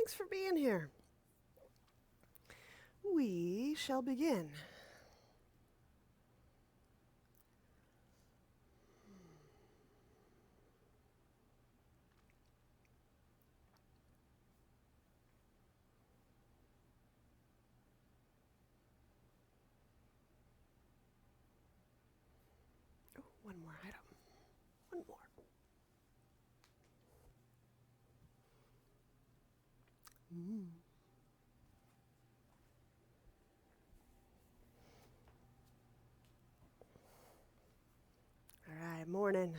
Thanks for being here. We shall begin. Oh, one more item. One more. All right, morning.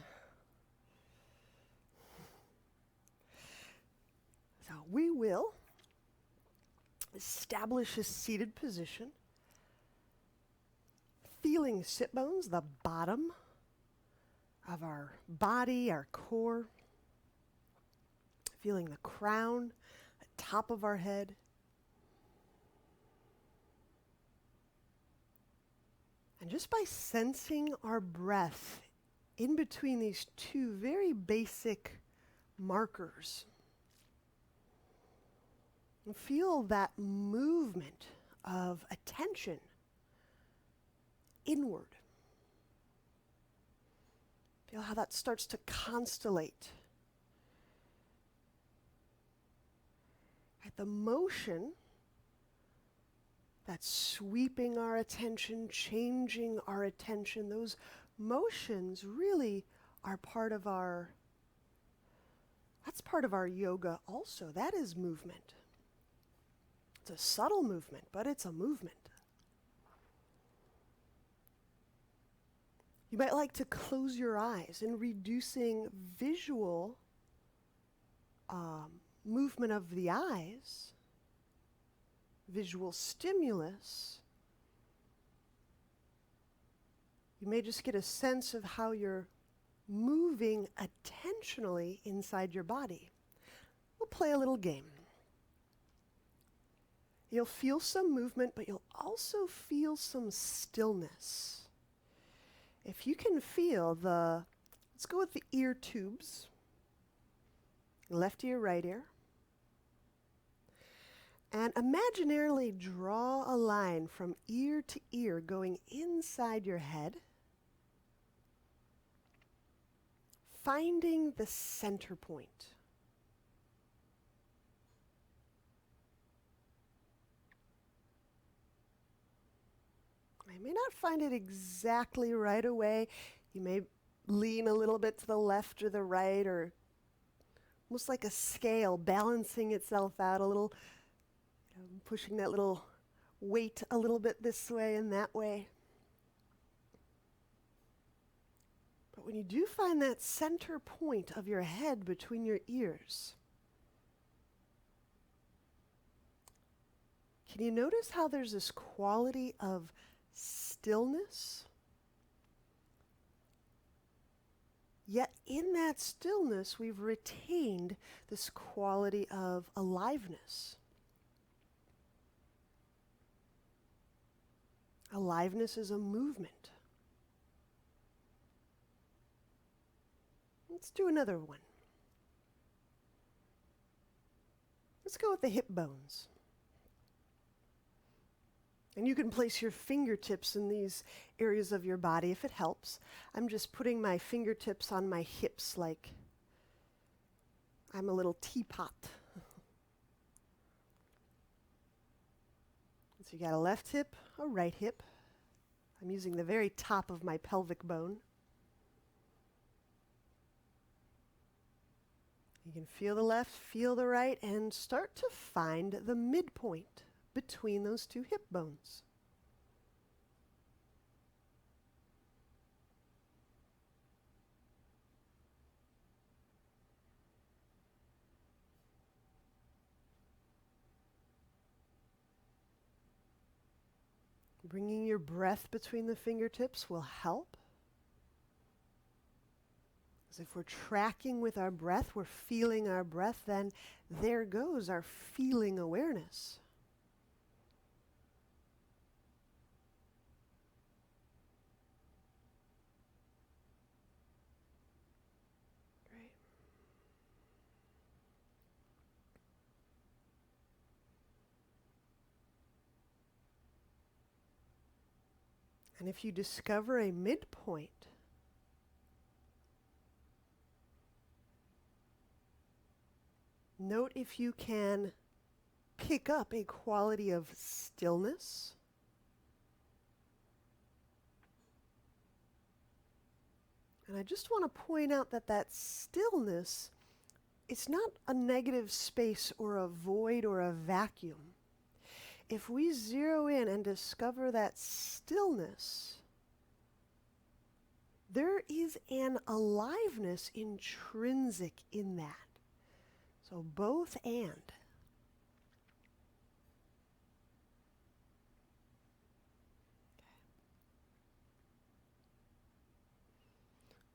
So we will establish a seated position, feeling sit bones, the bottom of our body, our core, feeling the crown, the top of our head. And just by sensing our breath in between these two very basic markers, and feel that movement of attention inward. Feel how that starts to constellate. At the motion that's sweeping our attention, changing our attention, those motions really are that's part of our yoga also. That is movement. It's a subtle movement, but it's a movement. You might like to close your eyes in reducing visual movement of the eyes, visual stimulus. You may just get a sense of how you're moving attentionally inside your body. We'll play a little game. You'll feel some movement, but you'll also feel some stillness. If you can feel let's go with the ear tubes, left ear, right ear, and imaginarily draw a line from ear to ear going inside your head, finding the center point. I may not find it exactly right away. You may lean a little bit to the left or the right, or almost like a scale balancing itself out a little, pushing that little weight a little bit this way and that way. But when you do find that center point of your head between your ears, can you notice how there's this quality of stillness? Yet in that stillness, we've retained this quality of aliveness. Aliveness is a movement. Let's do another one. Let's go with the hip bones. And you can place your fingertips in these areas of your body if it helps. I'm just putting my fingertips on my hips like I'm a little teapot. So you got a left hip, a right hip. I'm using the very top of my pelvic bone. You can feel the left, feel the right, and start to find the midpoint between those two hip bones. Bringing your breath between the fingertips will help. Because if we're tracking with our breath, we're feeling our breath, then there goes our feeling awareness. Great. And if you discover a midpoint, note if you can pick up a quality of stillness, and I just want to point out that that stillness, it's not a negative space or a void or a vacuum. If we zero in and discover that stillness, there is an aliveness intrinsic in that. So both and.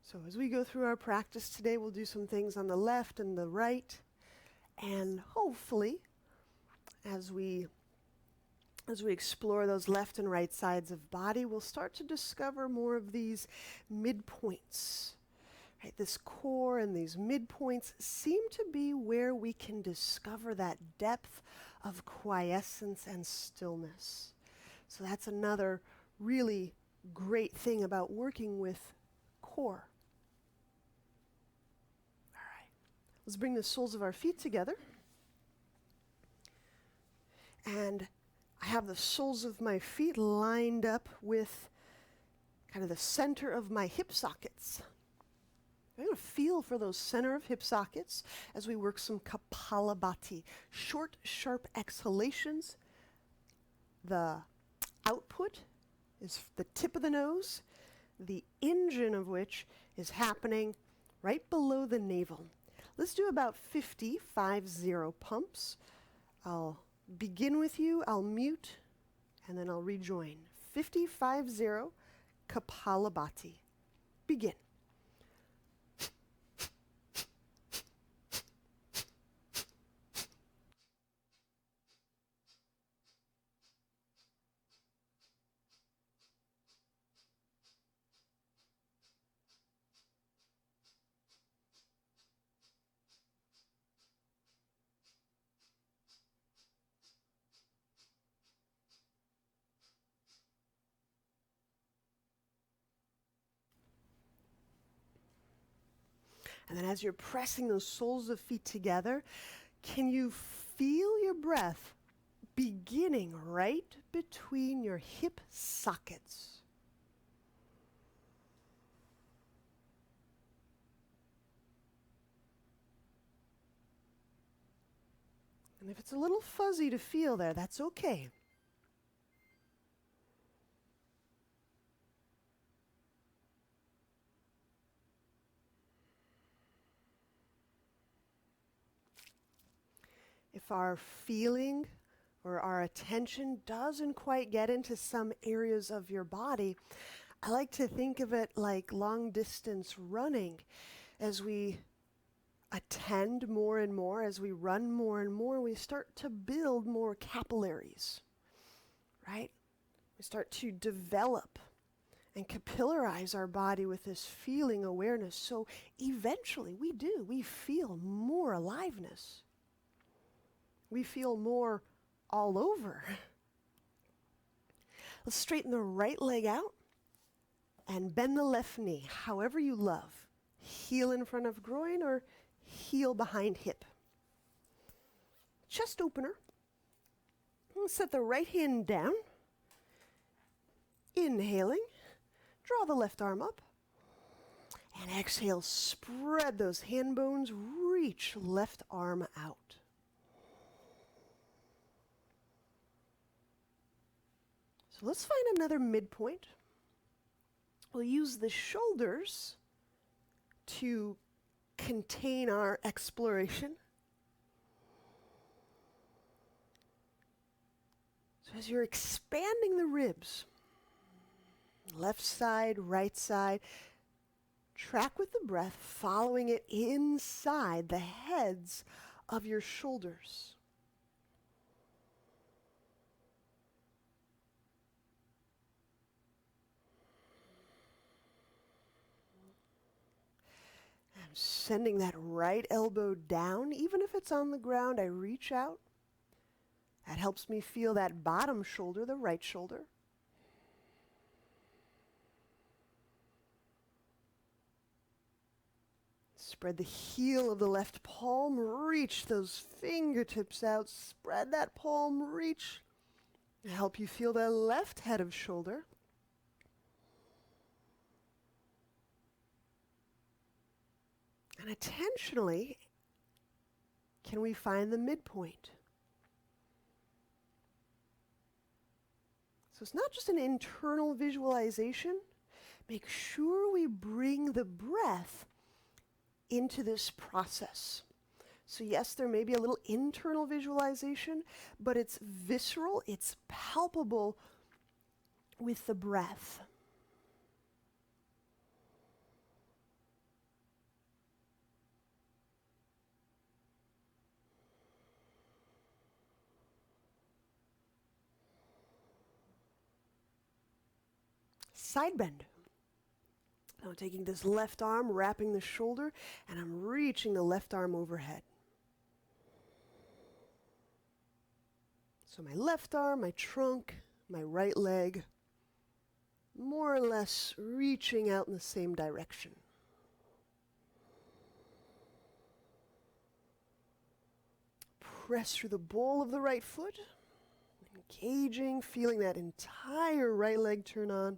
So as we go through our practice today, we'll do some things on the left and the right, and hopefully, as we explore those left and right sides of body, we'll start to discover more of these midpoints. Right? This core and these midpoints seem to be where we can discover that depth of quiescence and stillness. So that's another really great thing about working with core. Let's bring the soles of our feet together. And I have the soles of my feet lined up with kind of the center of my hip sockets. I'm going to feel for those center of hip sockets as we work some Kapalabhati. Short, sharp exhalations. The output is the tip of the nose, the engine of which is happening right below the navel. Let's do about 50 pumps. I'll begin with you, I'll mute, and then I'll rejoin. 50 Kapalabhati. Begin. And then as you're pressing those soles of feet together, can you feel your breath beginning right between your hip sockets? And if it's a little fuzzy to feel there, that's okay. If our feeling or our attention doesn't quite get into some areas of your body, I like to think of it like long distance running. As we attend more and more, as we run more and more, we start to build more capillaries, right? We start to develop and capillarize our body with this feeling awareness. So eventually we feel more aliveness. We feel more all over. Let's straighten the right leg out and bend the left knee, however you love. Heel in front of groin or heel behind hip. Chest opener. Let's set the right hand down. Inhaling, draw the left arm up. And exhale, spread those hand bones, reach left arm out. So let's find another midpoint. We'll use the shoulders to contain our exploration. So as you're expanding the ribs, left side, right side, track with the breath, following it inside the heads of your shoulders. Sending that right elbow down, even if it's on the ground, I reach out. That helps me feel that bottom shoulder, the right shoulder. Spread the heel of the left palm, reach those fingertips out, spread that palm, reach. Help you feel the left head of shoulder. And attentionally, can we find the midpoint? So it's not just an internal visualization. Make sure we bring the breath into this process. So yes, there may be a little internal visualization, but it's visceral, it's palpable with the breath. Side bend. Now taking this left arm, wrapping the shoulder, and I'm reaching the left arm overhead. So my left arm, my trunk, my right leg, more or less reaching out in the same direction. Press through the ball of the right foot, engaging, feeling that entire right leg turn on.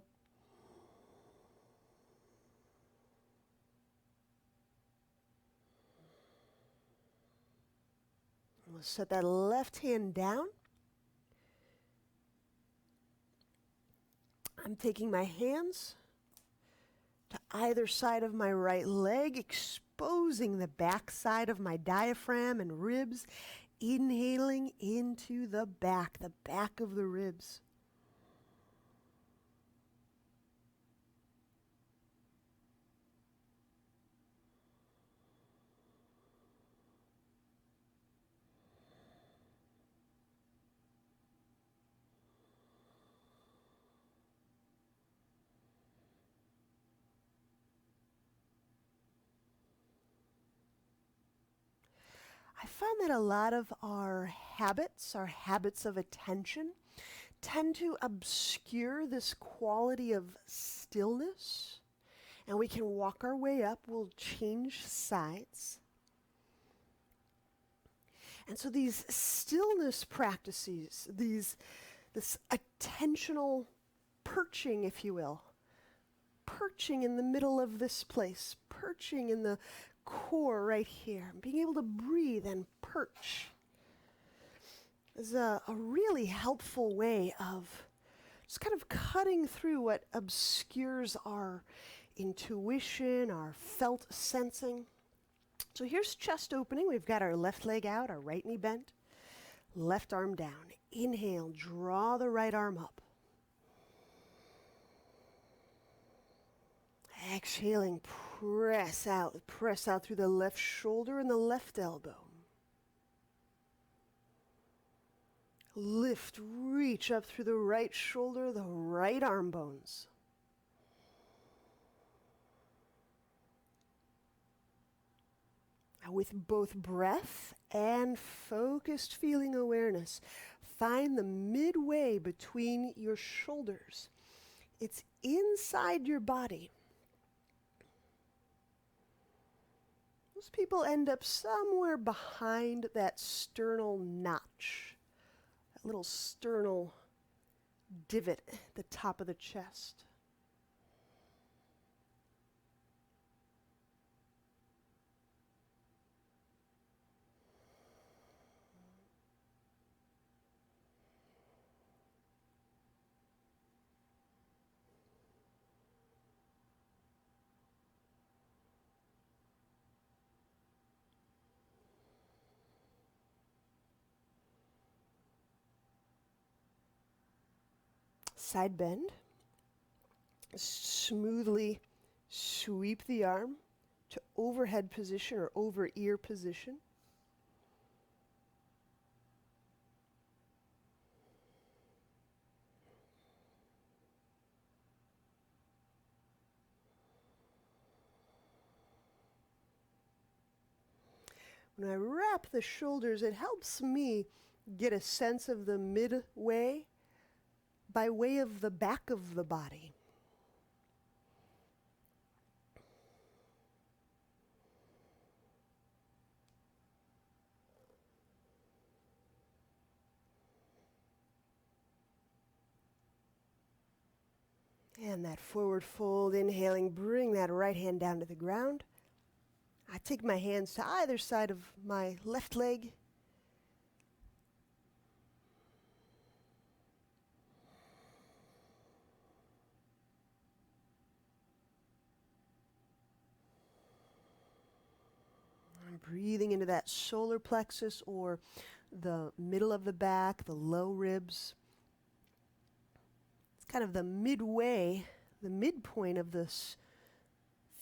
We'll set that left hand down. I'm taking my hands to either side of my right leg, exposing the back side of my diaphragm and ribs, inhaling into the back of the ribs. I find that a lot of our habits of attention, tend to obscure this quality of stillness. And we can walk our way up. We'll change sides. And so these stillness practices, this attentional perching, if you will, perching in the middle of this place, perching in the core right here, being able to breathe and perch is a really helpful way of just kind of cutting through what obscures our intuition, our felt sensing. So here's chest opening. We've got our left leg out, our right knee bent, left arm down. Inhale, draw the right arm up. Exhaling, press out through the left shoulder and the left elbow. Lift, reach up through the right shoulder, the right arm bones. Now with both breath and focused feeling awareness, find the midway between your shoulders. It's inside your body. Most people end up somewhere behind that sternal notch, that little sternal divot at the top of the chest. Side bend. Smoothly sweep the arm to overhead position or over ear position. When I wrap the shoulders, it helps me get a sense of the midway by way of the back of the body. And that forward fold, inhaling, bring that right hand down to the ground. I take my hands to either side of my left leg. I'm breathing into that solar plexus or the middle of the back, the low ribs. It's kind of the midway, the midpoint of this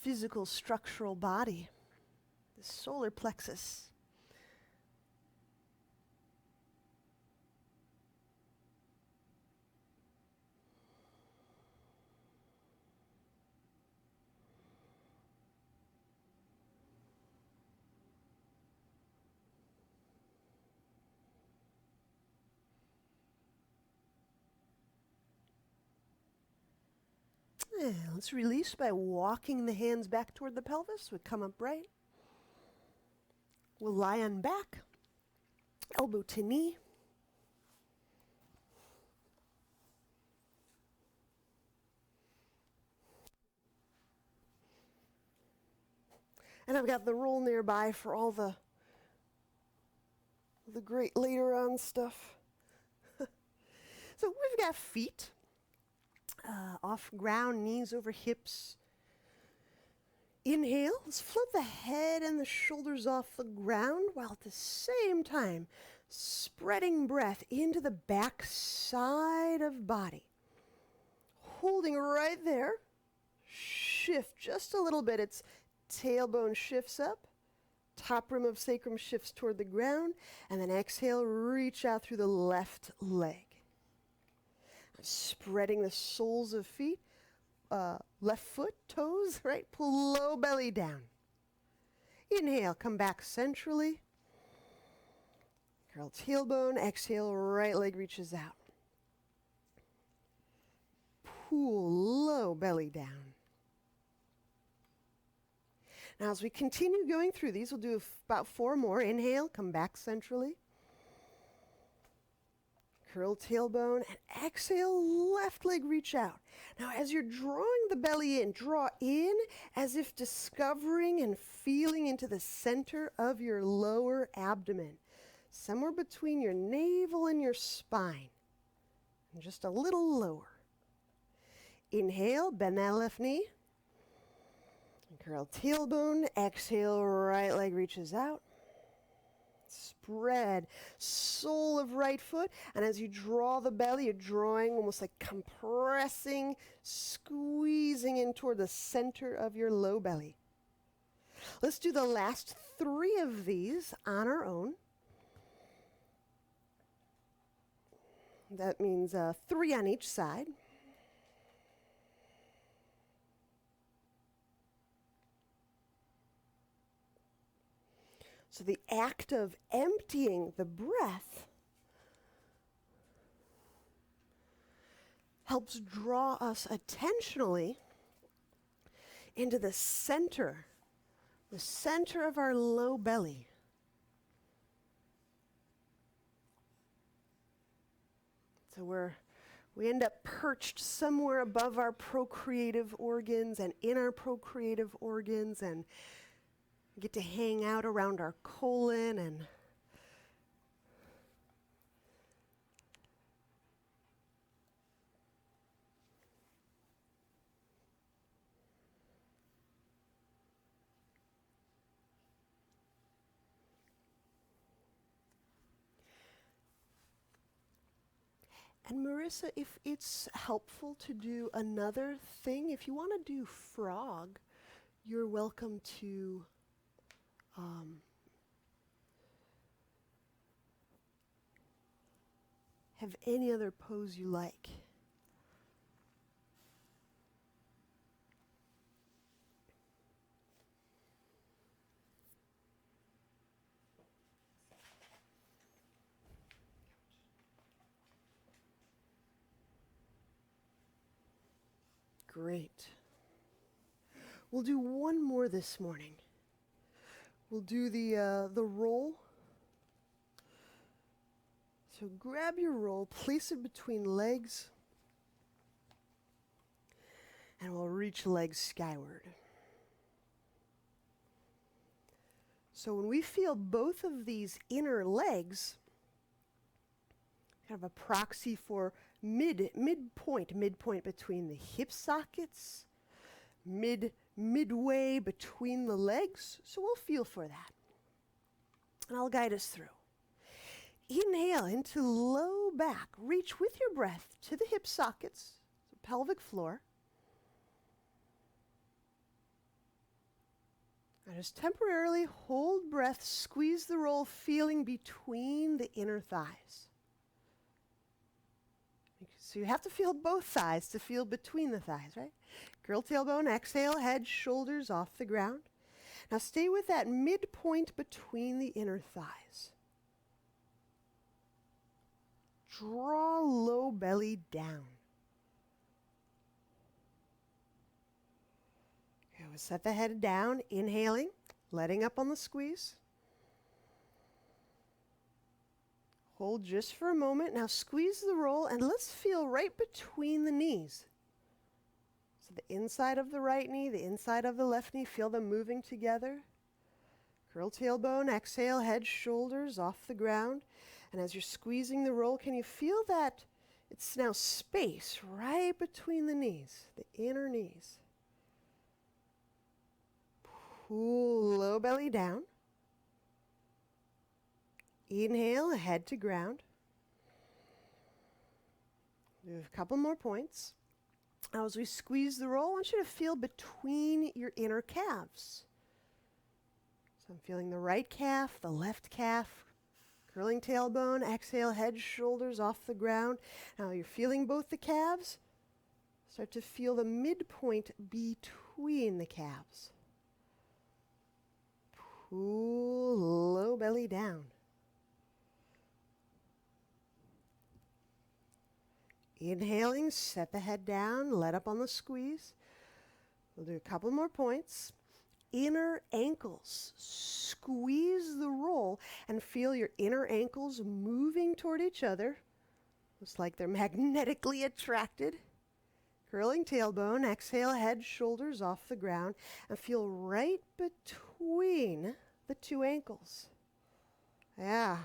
physical structural body, the solar plexus. And let's release by walking the hands back toward the pelvis. We come upright. We'll lie on back, elbow to knee. And I've got the roll nearby for all the great later on stuff. So we've got feet off ground, knees over hips. Inhale, let's float the head and the shoulders off the ground while at the same time spreading breath into the back side of body. Holding right there. Shift just a little bit. It's tailbone shifts up. Top rim of sacrum shifts toward the ground. And then exhale, reach out through the left leg. Spreading the soles of feet. Left foot, toes, right? Pull low belly down. Inhale, come back centrally. Curl tailbone. Exhale, right leg reaches out. Pull low belly down. Now as we continue going through these, we'll do about 4 more. Inhale, come back centrally. Curl tailbone, and exhale, left leg reach out. Now as you're drawing the belly in, draw in as if discovering and feeling into the center of your lower abdomen, somewhere between your navel and your spine, and just a little lower. Inhale, bend that left knee. Curl tailbone, exhale, right leg reaches out. Spread sole of right foot, and as you draw the belly, you're drawing almost like compressing, squeezing in toward the center of your low belly. Let's do the last 3 of these on our own. That means 3 on each side. So the act of emptying the breath helps draw us attentionally into the center of our low belly. So we end up perched somewhere above our procreative organs and in our procreative organs, and get to hang out around our colon and Marissa, if it's helpful to do another thing, if you want to do frog, you're welcome to have any other pose you like. Great. We'll do one more this morning. We'll do the roll. So grab your roll, place it between legs. And we'll reach legs skyward. So when we feel both of these inner legs, kind of a proxy for midpoint between the hip sockets, midway between the legs. So we'll feel for that. And I'll guide us through. Inhale into low back. Reach with your breath to the hip sockets, the pelvic floor. Now just temporarily hold breath, squeeze the roll, feeling between the inner thighs. So you have to feel both thighs to feel between the thighs, right? Curl tailbone, exhale, head, shoulders off the ground. Now stay with that midpoint between the inner thighs. Draw low belly down. Okay, we'll set the head down, inhaling, letting up on the squeeze. Hold just for a moment. Now squeeze the roll and let's feel right between the knees. So the inside of the right knee, the inside of the left knee, feel them moving together. Curl tailbone, exhale, head, shoulders off the ground. And as you're squeezing the roll, can you feel that it's now space right between the knees, the inner knees? Pull low belly down. Inhale, head to ground. Do a couple more points. Now as we squeeze the roll, I want you to feel between your inner calves. So I'm feeling the right calf, the left calf, curling tailbone, exhale, head, shoulders off the ground. Now you're feeling both the calves. Start to feel the midpoint between the calves. Pull low belly down. Inhaling, set the head down, let up on the squeeze. We'll do a couple more points. Inner ankles. Squeeze the roll and feel your inner ankles moving toward each other. Looks like they're magnetically attracted. Curling tailbone, exhale, head, shoulders off the ground, and feel right between the two ankles. Yeah.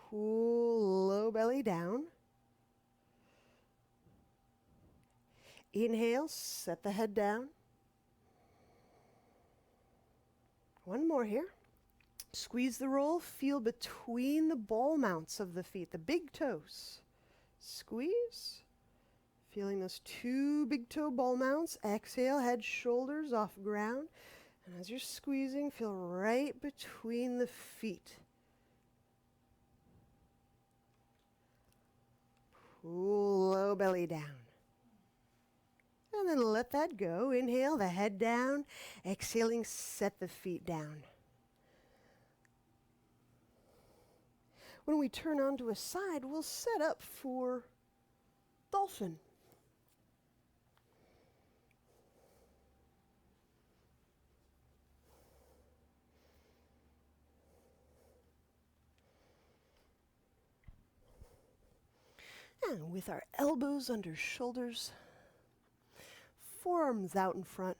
Pull low belly down. Inhale, set the head down. One more here. Squeeze the roll, feel between the ball mounts of the feet, the big toes. Squeeze. Feeling those two big toe ball mounts. Exhale, head, shoulders off ground. And as you're squeezing, feel right between the feet. Pull low belly down. And then let that go. Inhale, the head down. Exhaling, set the feet down. When we turn onto a side, we'll set up for Dolphin. And with our elbows under shoulders, forearms out in front.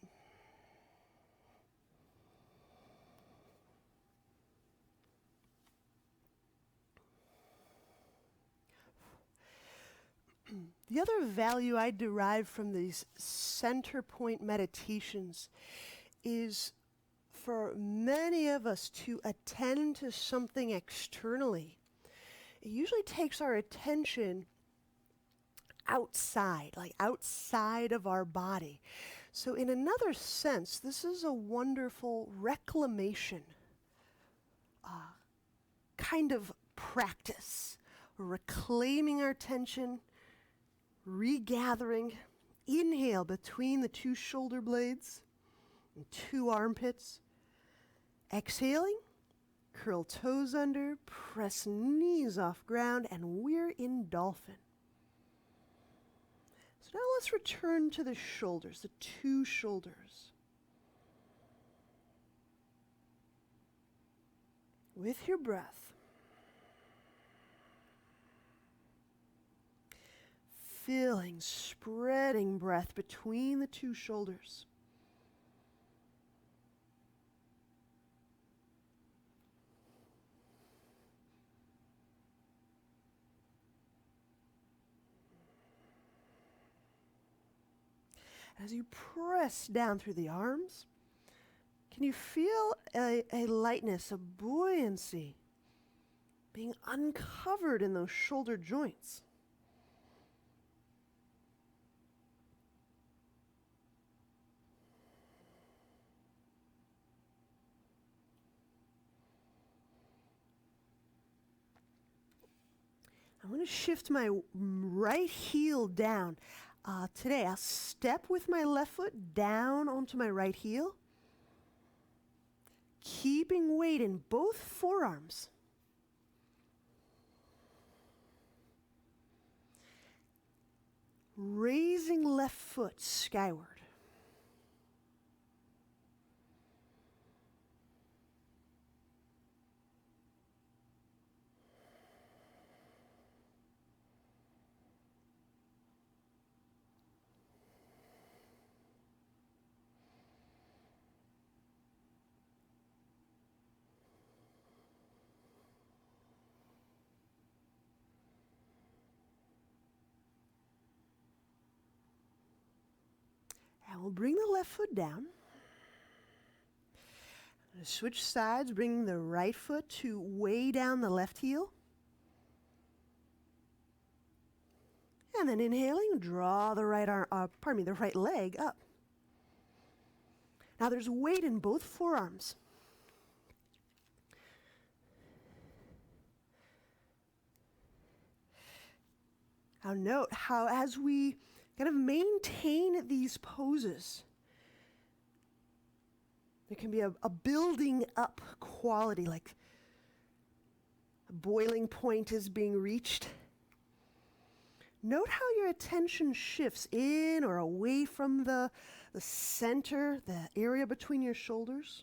The other value I derive from these center point meditations is for many of us to attend to something externally. It usually takes our attention outside, like outside of our body. So in another sense, this is a wonderful reclamation kind of practice. Reclaiming our attention, regathering. Inhale between the two shoulder blades and two armpits. Exhaling, curl toes under, press knees off ground, and we're in Dolphin. So now let's return to the shoulders, the two shoulders. With your breath, filling, spreading breath between the two shoulders. As you press down through the arms, can you feel a lightness, a buoyancy being uncovered in those shoulder joints? I'm going to shift my right heel down. Today, I'll step with my left foot down onto my right heel, keeping weight in both forearms. Raising left foot skyward. And we'll bring the left foot down. I'm going to switch sides, bringing the right foot to way down the left heel. And then inhaling, draw the right the right leg up. Now there's weight in both forearms. Now note how as we kind of maintain these poses, there can be a building up quality, like a boiling point is being reached. Note how your attention shifts in or away from the center, the area between your shoulders.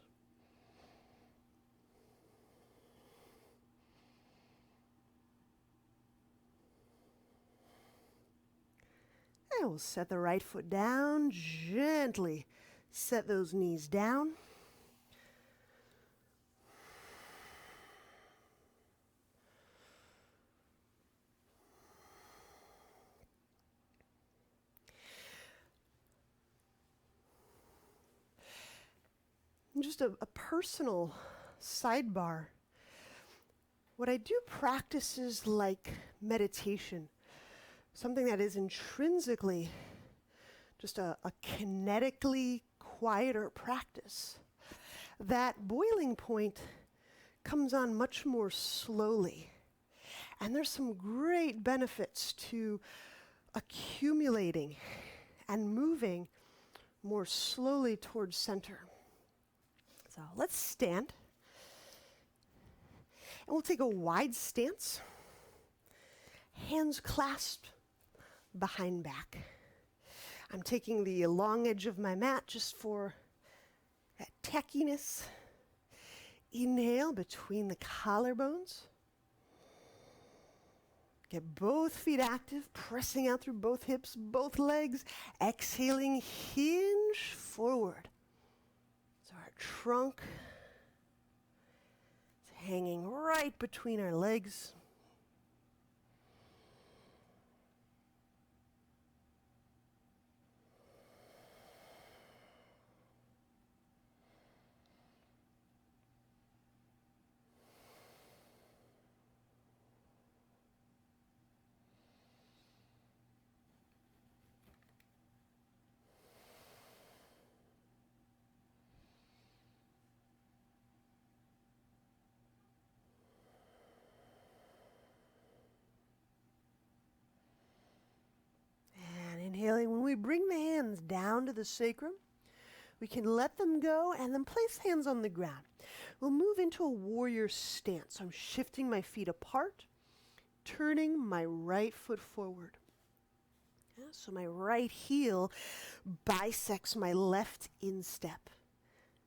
And we'll set the right foot down, gently set those knees down. And just a personal sidebar. What I do practice is like meditation. Something that is intrinsically just a kinetically quieter practice. That boiling point comes on much more slowly. And there's some great benefits to accumulating and moving more slowly towards center. So let's stand. And we'll take a wide stance. Hands clasped behind back. I'm taking the long edge of my mat just for that tackiness. Inhale between the collarbones. Get both feet active, pressing out through both hips, both legs. Exhaling, hinge forward. So our trunk is hanging right between our legs. Inhaling, when we bring the hands down to the sacrum, we can let them go and then place hands on the ground. We'll move into a warrior stance. So I'm shifting my feet apart, turning my right foot forward. Yeah, so my right heel bisects my left instep.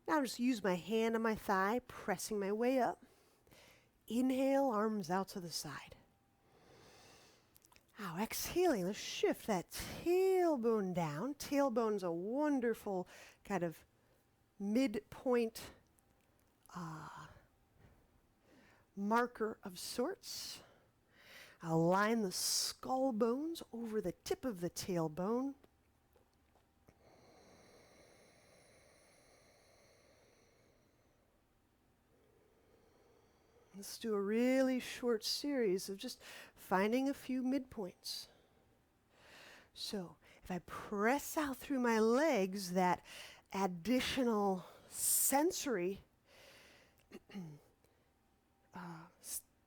Now just use my hand on my thigh, pressing my way up. Inhale, arms out to the side. Now exhaling, let's shift that tailbone down. Tailbone's a wonderful kind of midpoint marker of sorts. I'll line the skull bones over the tip of the tailbone. Let's do a really short series of just finding a few midpoints. So if I press out through my legs, that additional sensory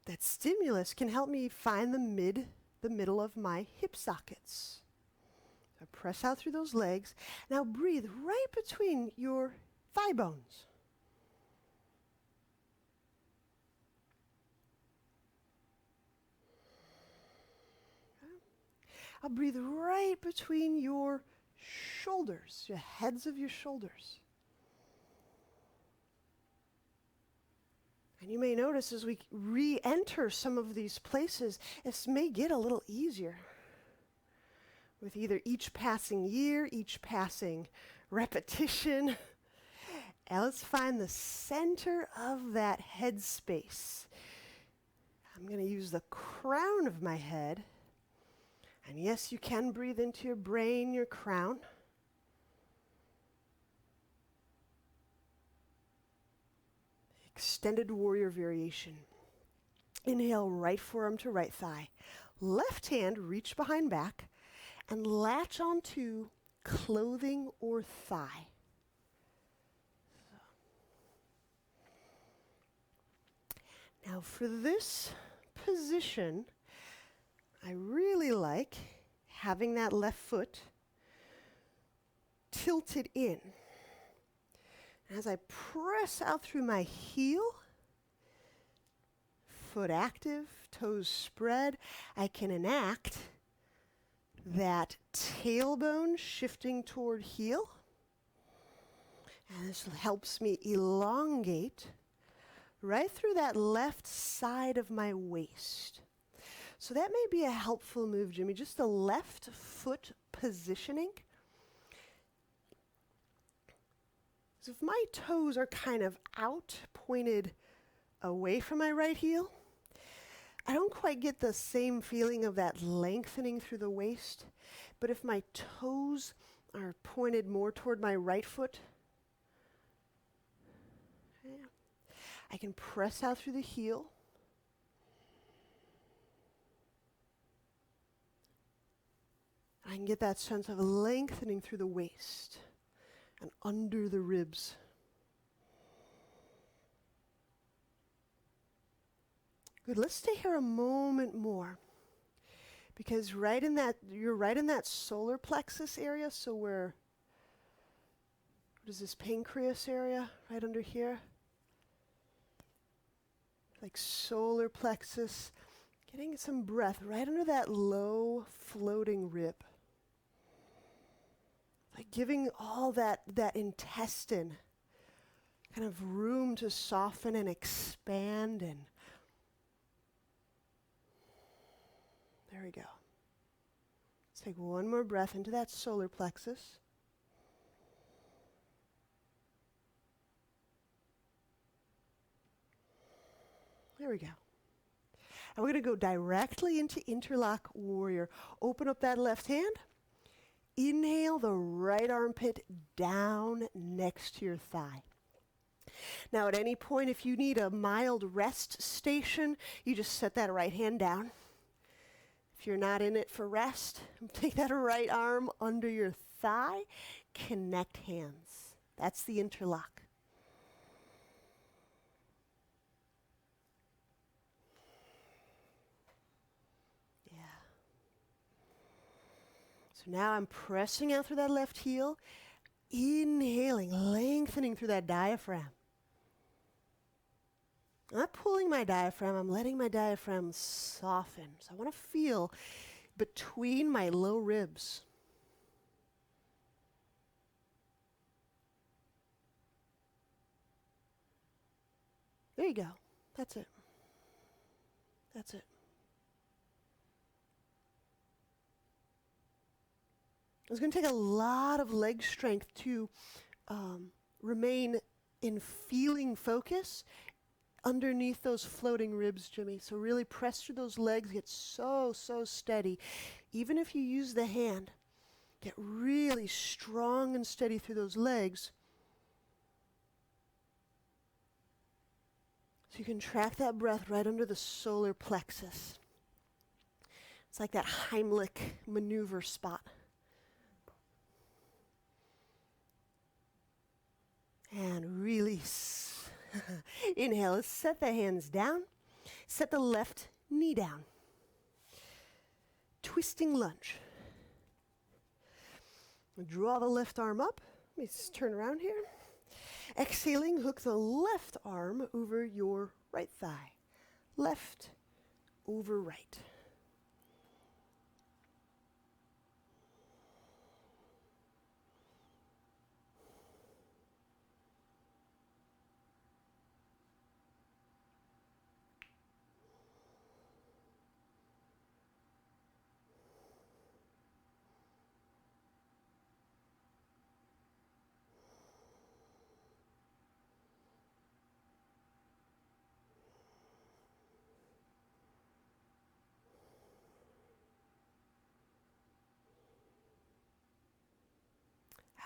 that stimulus can help me find the middle of my hip sockets. I press out through those legs. Now breathe right between your thigh bones. I'll breathe right between your shoulders, the heads of your shoulders. And you may notice as we re-enter some of these places, this may get a little easier with either each passing year, each passing repetition. And let's find the center of that head space. I'm going to use the crown of my head. And yes, you can breathe into your brain, your crown. Extended warrior variation. Inhale, right forearm to right thigh. Left hand, reach behind back and latch onto clothing or thigh. Now for this position, I really like having that left foot tilted in. As I press out through my heel, foot active, toes spread, I can enact that tailbone shifting toward heel. And this helps me elongate right through that left side of my waist. So that may be a helpful move, Jimmy, just the left foot positioning. So if my toes are kind of out, pointed away from my right heel, I don't quite get the same feeling of that lengthening through the waist. But if my toes are pointed more toward my right foot, I can press out through the heel. I can get that sense of lengthening through the waist and under the ribs. Good, let's stay here a moment more. Because you're right in that solar plexus area, so what is this, pancreas area, right under here? Like solar plexus, getting some breath right under that low floating rib. Like giving all that intestine kind of room to soften and expand. And there we go. Let's take one more breath into that solar plexus. There we go. And we're going to go directly into Interlock Warrior. Open up that left hand. Inhale the right armpit down next to your thigh. Now at any point, if you need a mild rest station, you just set that right hand down. If you're not in it for rest, take that right arm under your thigh, connect hands. That's the interlock. So now I'm pressing out through that left heel, inhaling, lengthening through that diaphragm. I'm not pulling my diaphragm, I'm letting my diaphragm soften. So I want to feel between my low ribs. There you go. That's it. That's it. It's going to take a lot of leg strength to remain in feeling focus underneath those floating ribs, Jimmy. So really press through those legs, get so steady. Even if you use the hand, get really strong and steady through those legs. So you can track that breath right under the solar plexus. It's like that Heimlich maneuver spot. And release. Inhale, let's set the hands down. Set the left knee down. Twisting lunge. Draw the left arm up. Let me just turn around here. Exhaling, hook the left arm over your right thigh. Left over right.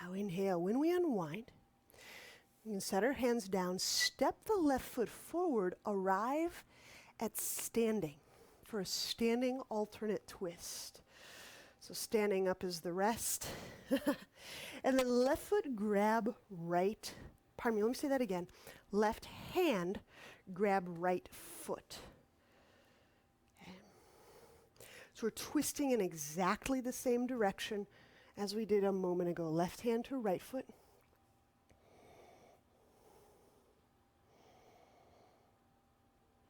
Now inhale. When we unwind, we can set our hands down, step the left foot forward, arrive at standing for a standing alternate twist. So standing up is the rest. And then left foot grab right, pardon me, let me say that again. Left hand grab right foot. Okay. So we're twisting in exactly the same direction as we did a moment ago. Left hand to right foot.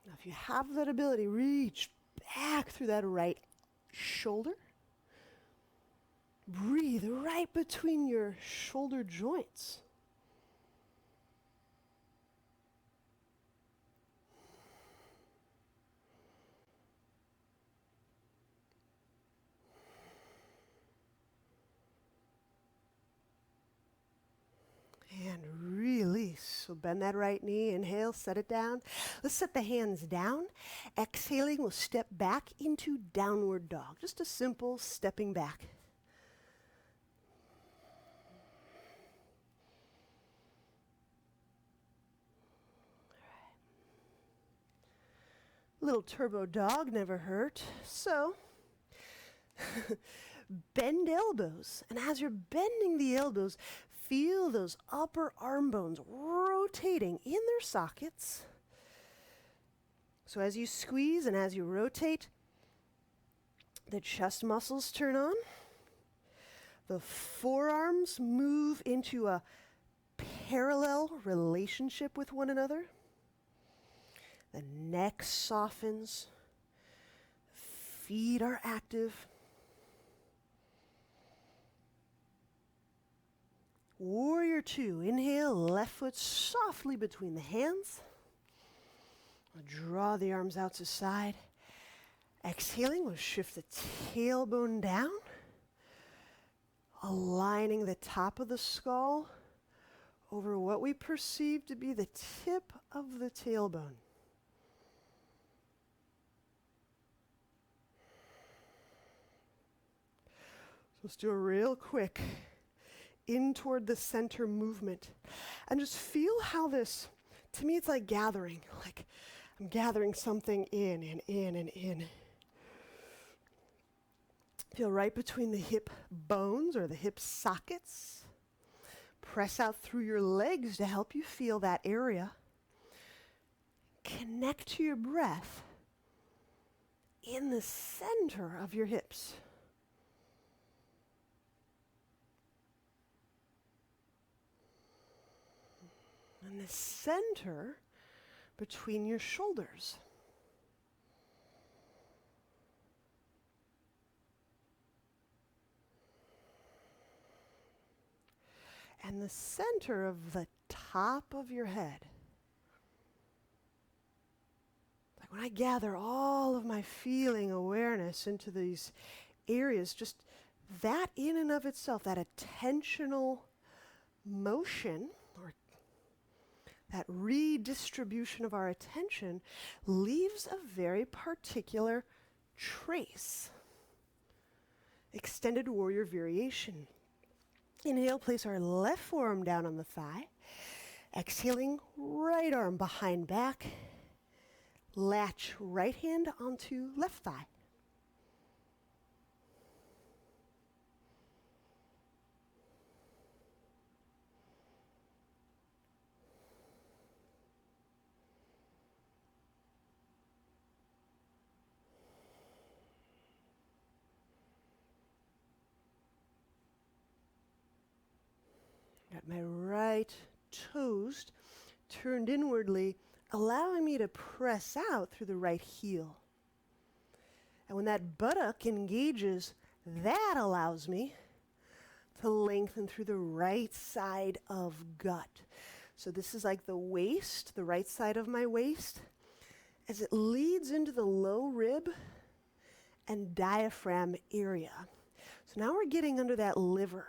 Now if you have that ability, reach back through that right shoulder. Breathe right between your shoulder joints. And release. So bend that right knee. Inhale, set it down. Let's set the hands down. Exhaling, we'll step back into downward dog. Just a simple stepping back. Little turbo dog never hurt. So bend elbows. And as you're bending the elbows, feel those upper arm bones rotating in their sockets. So as you squeeze and as you rotate, the chest muscles turn on. The forearms move into a parallel relationship with one another. The neck softens. Feet are active. Warrior 2. Inhale, left foot softly between the hands. Draw the arms out to side. Exhaling, we'll shift the tailbone down, aligning the top of the skull over what we perceive to be the tip of the tailbone. So let's do a real quick in toward the center movement. And just feel how this, to me it's like gathering, like I'm gathering something in and in and in. Feel right between the hip bones or the hip sockets. Press out through your legs to help you feel that area. Connect to your breath in the center of your hips. And the center between your shoulders. And the center of the top of your head. Like when I gather all of my feeling awareness into these areas, just That in and of itself, that attentional motion, or that redistribution of our attention, leaves a very particular trace. Extended warrior variation. Inhale, place our left forearm down on the thigh. Exhaling, right arm behind back. Latch right hand onto left thigh. Got my right toes turned inwardly, allowing me to press out through the right heel. And when that buttock engages, that allows me to lengthen through the right side of gut. So this is like the waist, the right side of my waist, as it leads into the low rib and diaphragm area. So now we're getting under that liver.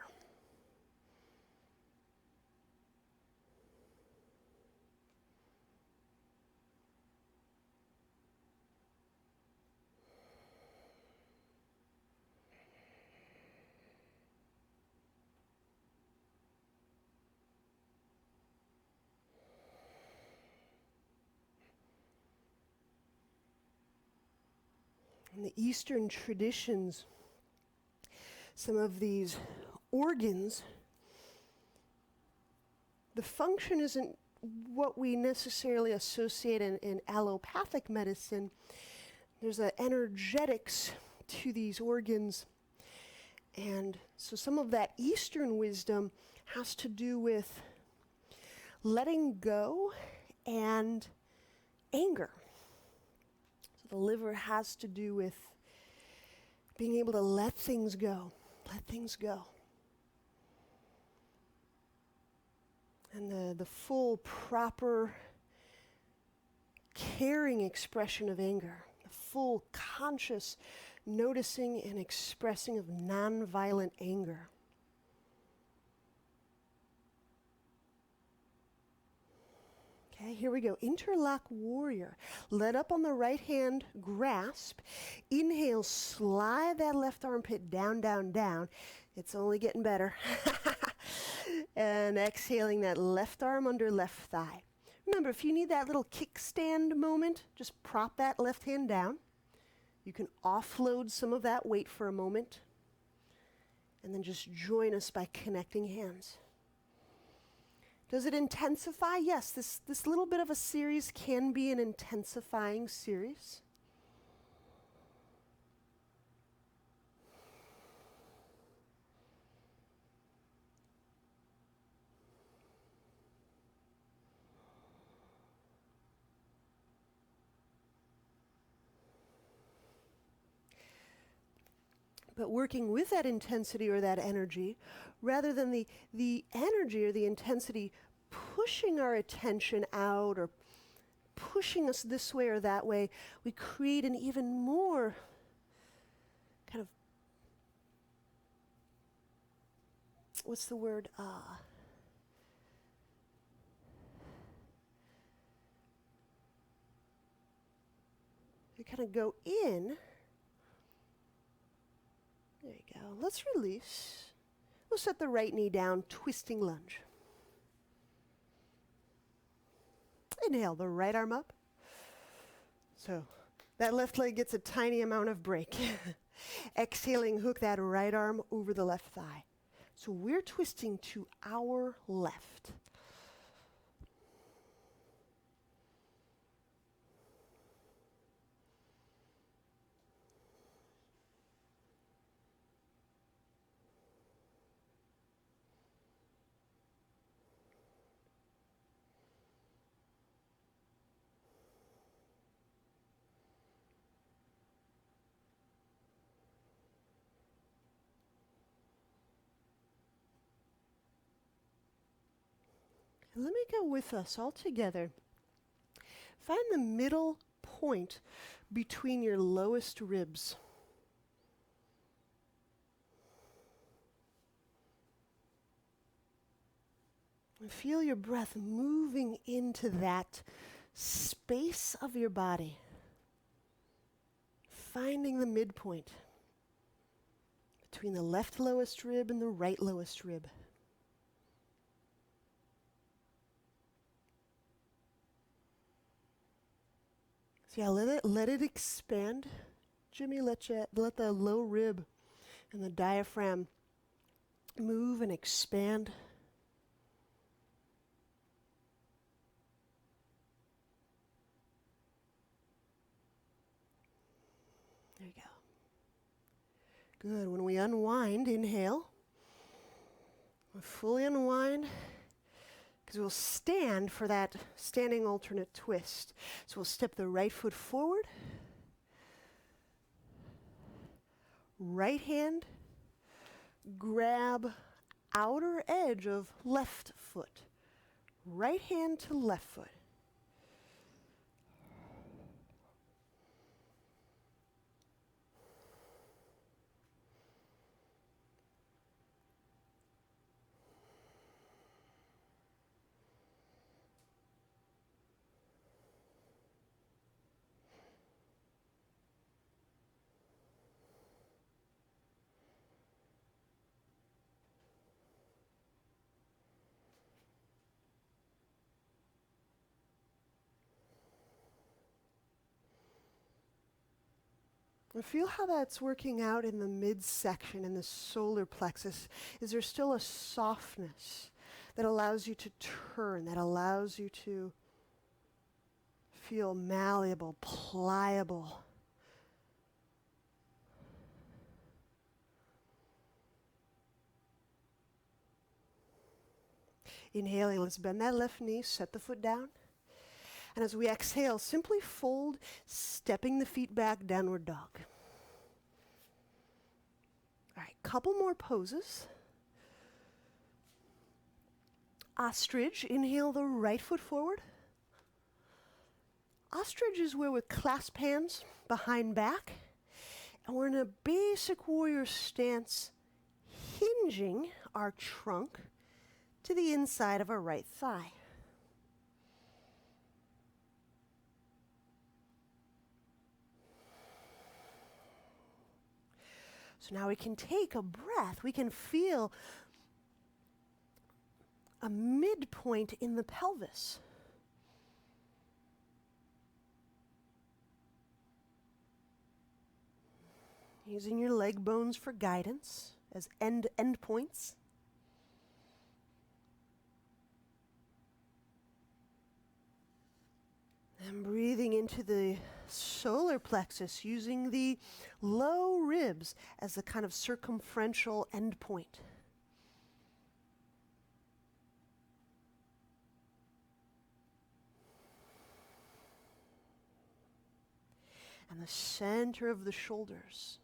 In the Eastern traditions, some of these organs, the function isn't what we necessarily associate in allopathic medicine. There's an energetics to these organs. And so some of that Eastern wisdom has to do with letting go and anger. The liver has to do with being able to let things go. Let things go. And the full, proper, caring expression of anger. The full, conscious noticing and expressing of nonviolent anger. Okay, here we go. Interlock Warrior. Let up on the right hand, grasp. Inhale, slide that left armpit down, down, down. It's only getting better. And exhaling that left arm under left thigh. Remember, if you need that little kickstand moment, just prop that left hand down. You can offload some of that weight for a moment. And then just join us by connecting hands. Does it intensify? Yes, this little bit of a series can be an intensifying series. But working with that intensity or that energy, rather than the energy or the intensity pushing our attention out or pushing us this way or that way, we create an even more kind of, what's the word? We kind of go in. There you go. Let's release. We'll set the right knee down, twisting lunge. Inhale, the right arm up. So that left leg gets a tiny amount of break. Exhaling, hook that right arm over the left thigh. So we're twisting to our left. Let me go with us all together. Find the middle point between your lowest ribs. And feel your breath moving into that space of your body, finding the midpoint between the left lowest rib and the right lowest rib. So yeah, let it expand. Jimmy, let the low rib and the diaphragm move and expand. There you go. Good. When we unwind, inhale. We'll fully unwind because we'll stand for that standing alternate twist. So we'll step the right foot forward. Right hand, grab outer edge of left foot. Right hand to left foot. And feel how that's working out in the midsection, in the solar plexus. Is there still a softness that allows you to turn, that allows you to feel malleable, pliable? Inhaling, let's bend that left knee, set the foot down. And as we exhale, simply fold, stepping the feet back, downward dog. All right, couple more poses. Ostrich, inhale the right foot forward. Ostrich is where we clasp hands behind back. And we're in a basic warrior stance, hinging our trunk to the inside of our right thigh. So now we can take a breath. We can feel a midpoint in the pelvis. Using your leg bones for guidance as end points. And breathing into the solar plexus, using the low ribs as the kind of circumferential end point. And the center of the shoulders,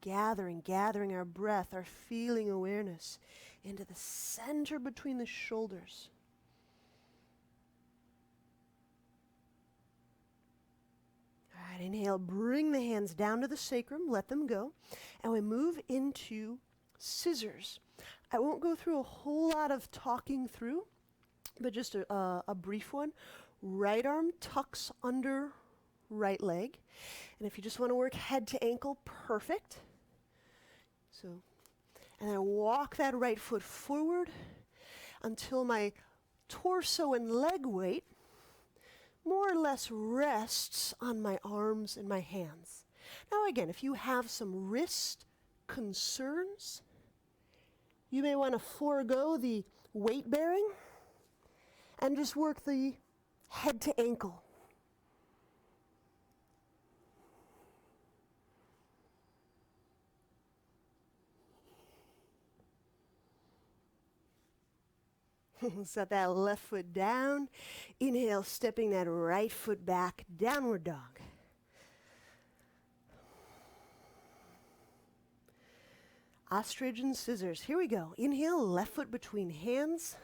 gathering our breath, our feeling awareness into the center between the shoulders. All right, inhale, bring the hands down to the sacrum, let them go, and we move into scissors. I won't go through a whole lot of talking through, but just a brief one. Right arm tucks under right leg, and if you just want to work head to ankle, perfect. So, and then walk that right foot forward until my torso and leg weight more or less rests on my arms and my hands. Now again, if you have some wrist concerns, you may want to forego the weight bearing and just work the head to ankle. Set that left foot down. Inhale, stepping that right foot back, downward dog. Ostrich and scissors. Here we go. Inhale, left foot between hands.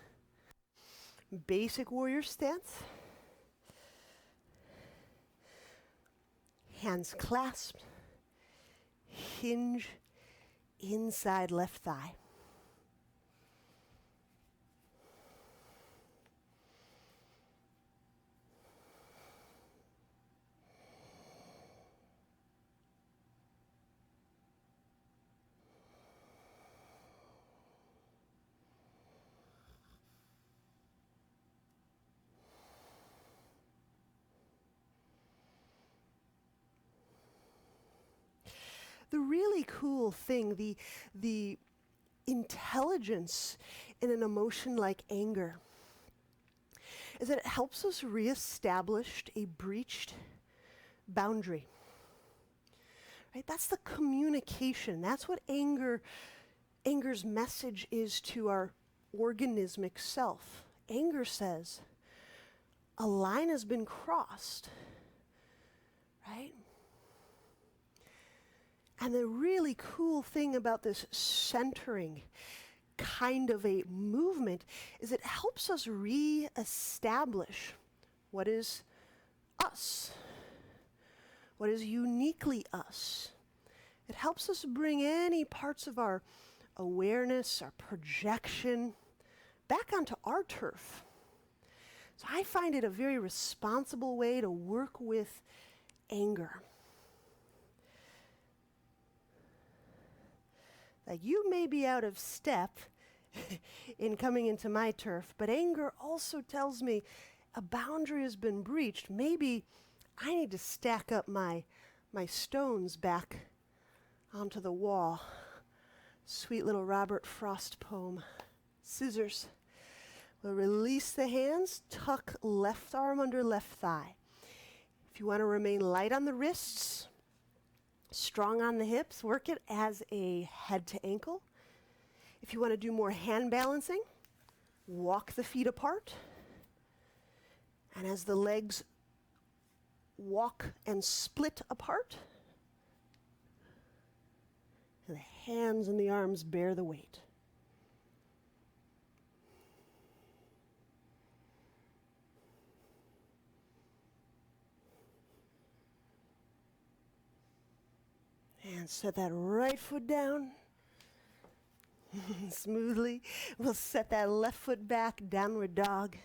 Basic warrior stance. Hands clasped. Hinge inside left thigh. really cool thing, the intelligence in an emotion like anger, is that it helps us reestablish a breached boundary. Right? That's the communication. That's what anger's message is to our organismic self. Anger says, a line has been crossed, right? And the really cool thing about this centering kind of a movement is it helps us re-establish what is us, what is uniquely us. It helps us bring any parts of our awareness, our projection, back onto our turf. So I find it a very responsible way to work with anger. Like, you may be out of step in coming into my turf, but anger also tells me a boundary has been breached. Maybe I need to stack up my stones back onto the wall. Sweet little Robert Frost poem. Scissors. We'll release the hands, tuck left arm under left thigh. If you want to remain light on the wrists, strong on the hips, work it as a head to ankle. If you want to do more hand balancing, walk the feet apart. And as the legs walk and split apart, and the hands and the arms bear the weight. And set that right foot down smoothly. We'll set that left foot back, downward dog.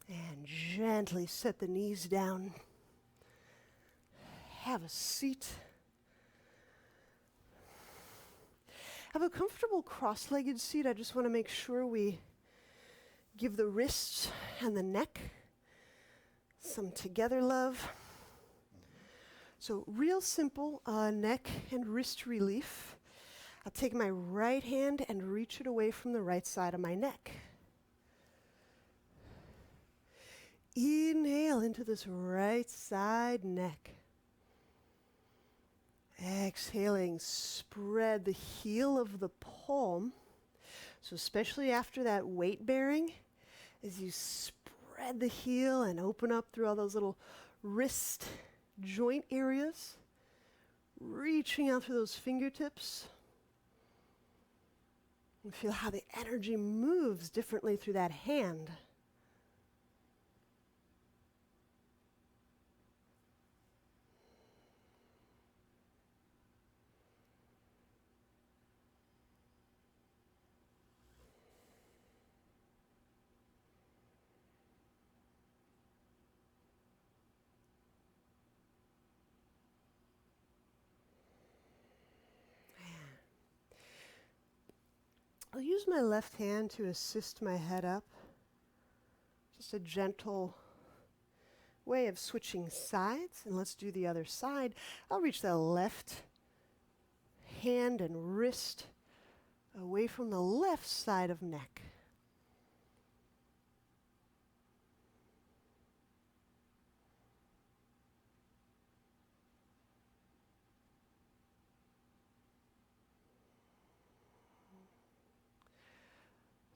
And gently set the knees down. Have a seat. Have a comfortable cross-legged seat. I just want to make sure we give the wrists and the neck some together love. So real simple neck and wrist relief. I'll take my right hand and reach it away from the right side of my neck. Inhale into this right side neck. Exhaling, spread the heel of the palm. So especially after that weight bearing, as you spread the heel and open up through all those little wrist joint areas, reaching out through those fingertips. And feel how the energy moves differently through that hand. I'll use my left hand to assist my head up. Just a gentle way of switching sides. And let's do the other side. I'll reach the left hand and wrist away from the left side of neck.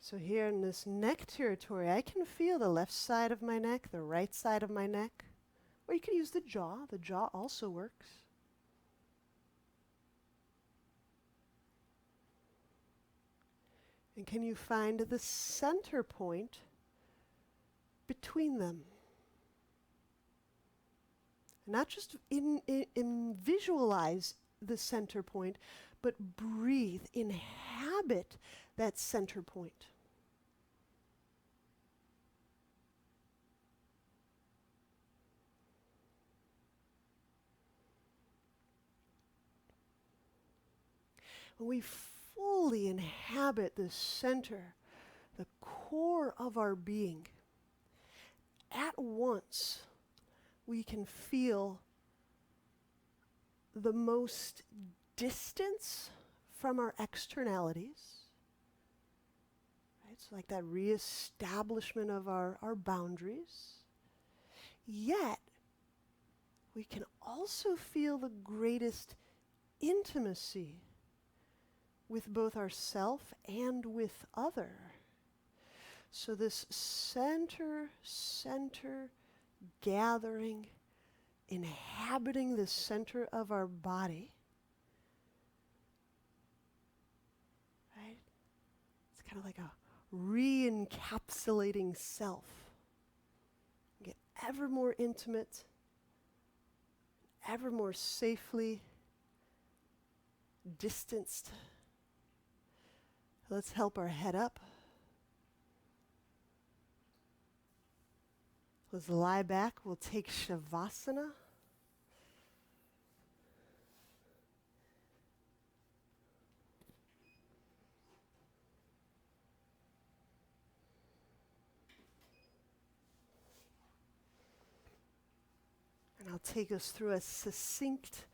So here in this neck territory, I can feel the left side of my neck, the right side of my neck. Or you can use the jaw. The jaw also works. And can you find the center point between them? Not just in visualize the center point, but breathe, inhabit that center point. When we fully inhabit the center, the core of our being, at once we can feel the most distance from our externalities, right? So like that reestablishment of our boundaries. Yet, we can also feel the greatest intimacy with both ourself and with other. So this center gathering, inhabiting the center of our body, right? It's kind of like a re-encapsulating self. Get ever more intimate, ever more safely distanced. Let's help our head up. Let's lie back. We'll take Shavasana. And I'll take us through a succinct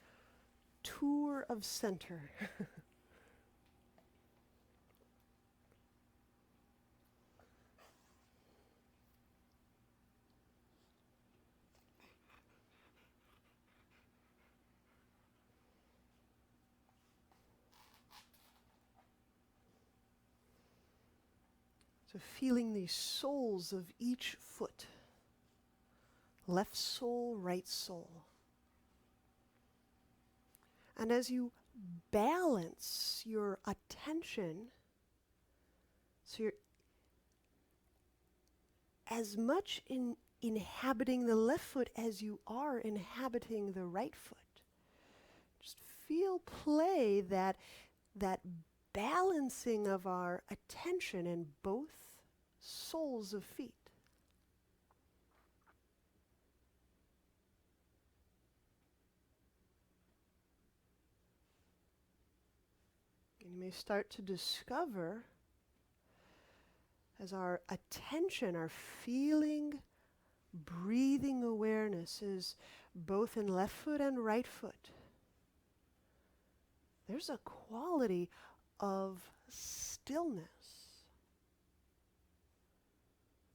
tour of center. So feeling the soles of each foot. Left sole, right sole. And as you balance your attention, so you're as much inhabiting the left foot as you are inhabiting the right foot. Just feel play that balancing of our attention in both soles of feet. And you may start to discover, as our attention, our feeling, breathing awareness is both in left foot and right foot, there's a quality of stillness,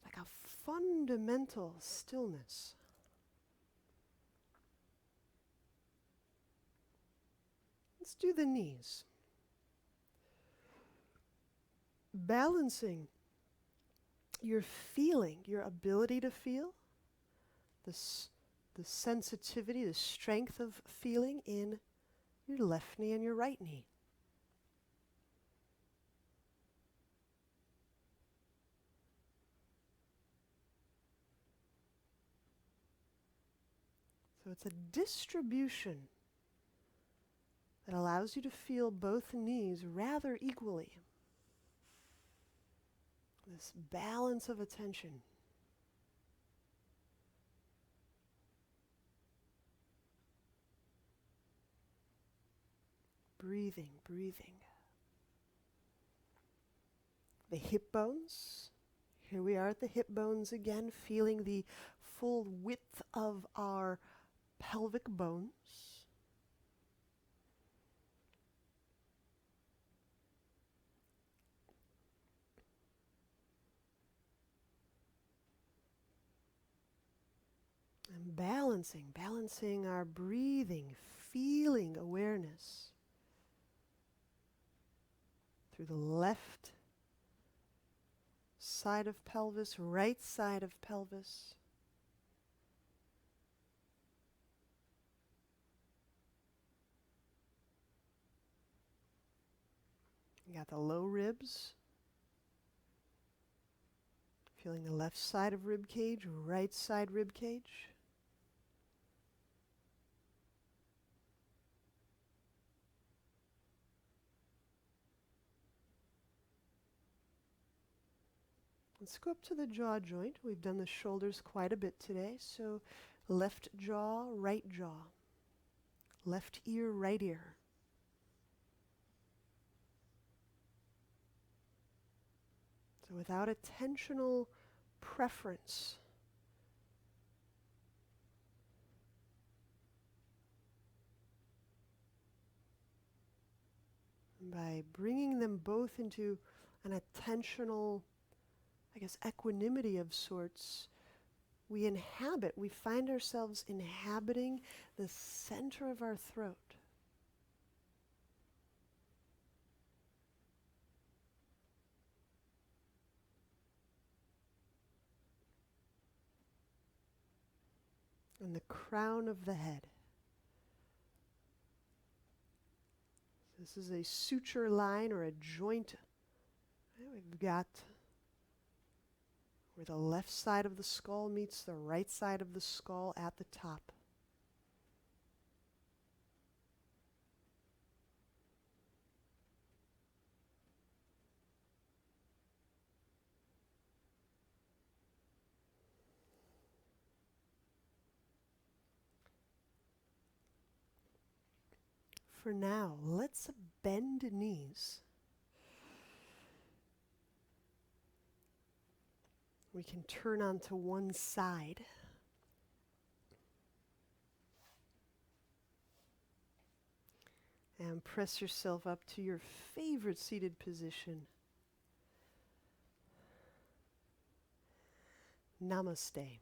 like a fundamental stillness. Let's do the knees. Balancing your feeling, your ability to feel, the sensitivity, the strength of feeling in your left knee and your right knee. So it's a distribution that allows you to feel both knees rather equally. This balance of attention. Breathing. The hip bones. Here we are at the hip bones again, feeling the full width of our pelvic bones. And balancing our breathing, feeling awareness through the left side of pelvis, right side of pelvis. You got the low ribs. Feeling the left side of rib cage, right side rib cage. Let's go up to the jaw joint. We've done the shoulders quite a bit today. So left jaw, right jaw. Left ear, right ear. So without attentional preference, By bringing them both into an attentional, equanimity of sorts, we find ourselves inhabiting the center of our throat. And the crown of the head. This is a suture line or a joint. We've got where the left side of the skull meets the right side of the skull at the top. For now, let's bend knees. We can turn onto one side. And press yourself up to your favorite seated position. Namaste.